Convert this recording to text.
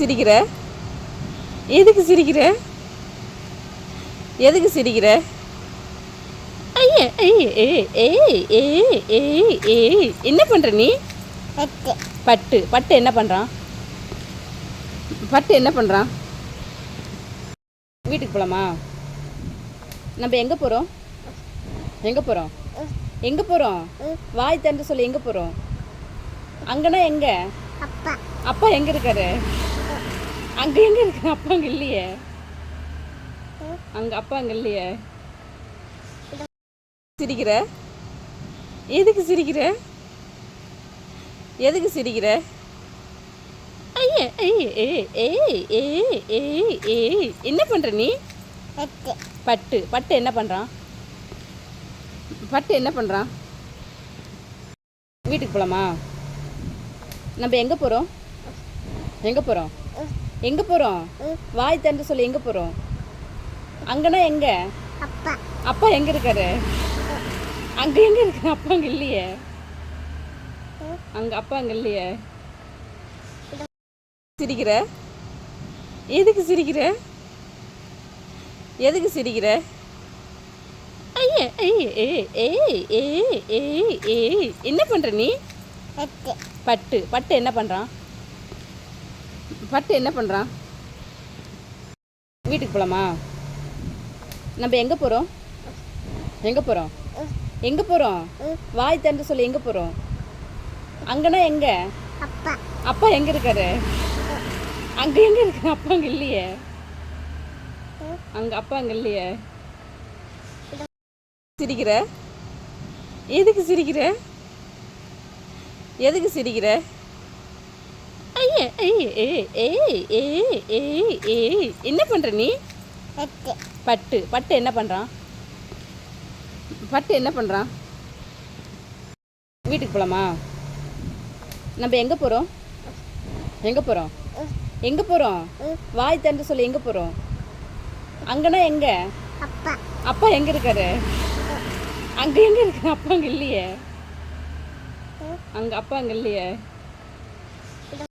சிரிக்கிற? எதுக்கு சிரிக்கிற? எதுக்கு சிரிக்கிற? ஐய ஐய ஏய் ஏய் ஏய் ஏய் ஏய் என்ன பண்ற நீ? பட்டு பட்டு என்ன பண்றான்? பட்டு என்ன பண்றான்? வீட்டுக்கு போலாமா? நம்ம எங்க போறோம்? எங்க போறோம்? எங்க போறோம்? வாய் திறந்து சொல்லு, எங்க போறோம்? அங்கனா எங்க? அப்பா அப்பா எங்க இருக்காரு? அங்க எங்க இருக்கு? அப்பா அங்க இல்லையே. அங்க அப்பா அங்க இல்லையே. சிரிக்கிற? எதுக்கு சிரிக்கிற? எதுக்கு சிரிக்கிற? ஐய ஐய ஏய் ஏய் ஏய் ஏய் ஏய் என்ன பண்ற நீ? பட்டு பட்டு என்ன பண்றான்? பட்டு என்ன பண்றான்? வீட்டுக்கு போலாமா? நம்ம எங்க போறோம்? எங்க போறோம்? எங்க போறோம்? வாய் திறந்து சொல்லு, எங்க போறோம்? அங்கனா எங்க? அப்பா அப்பா எங்க இருக்காரு? அங்க எங்க இருக்கு? அப்பா அங்க இல்லையே. அங்க அப்பா அங்க இல்லையே. சிரிக்கிற? எதுக்கு சிரிக்கிற? எதுக்கு சிரிக்கிற? ஐய ஐய ஏய் ஏய் ஏய் ஏய் ஏய் என்ன பண்ற நீ? பட்டு பட்டு என்ன பண்றான்? பட்டு என்ன பண்றான்? வீட்டுக்கு போலாமா? நம்ம எங்க போறோம்? எங்க போறோம்? எங்க போறோம்? வாய் திறந்து சொல்லு, எங்க போறோம்? அங்கனா எங்க? அப்பா அப்பா எங்க இருக்காரு? அங்க எங்க இருக்கு? அப்பா அங்க இல்லையே. அங்க அப்பா அங்க இல்லையே. சிரிக்கிற? எதுக்கு சிரிக்கிற? எதுக்கு சிரிக்கிற? ஐய ஐய ஏய் ஏய் ஏய் ஏய் ஏய் என்ன பண்ற நீ? பட்டு பட்டு என்ன பண்றான்? பட்டு என்ன பண்றான்? வீட்டுக்கு போலாமா? நம்ம எங்க போறோம்? எங்க போறோம்? எங்க போறோம்? வாய் திறந்து சொல்லு, எங்க போறோம்? அங்கனா எங்க? அப்பா அப்பா எங்க இருக்காரு? அங்க எங்க இருக்கு? அப்பா அங்க இல்லையே. அங்க அப்பா அங்க இல்லையே.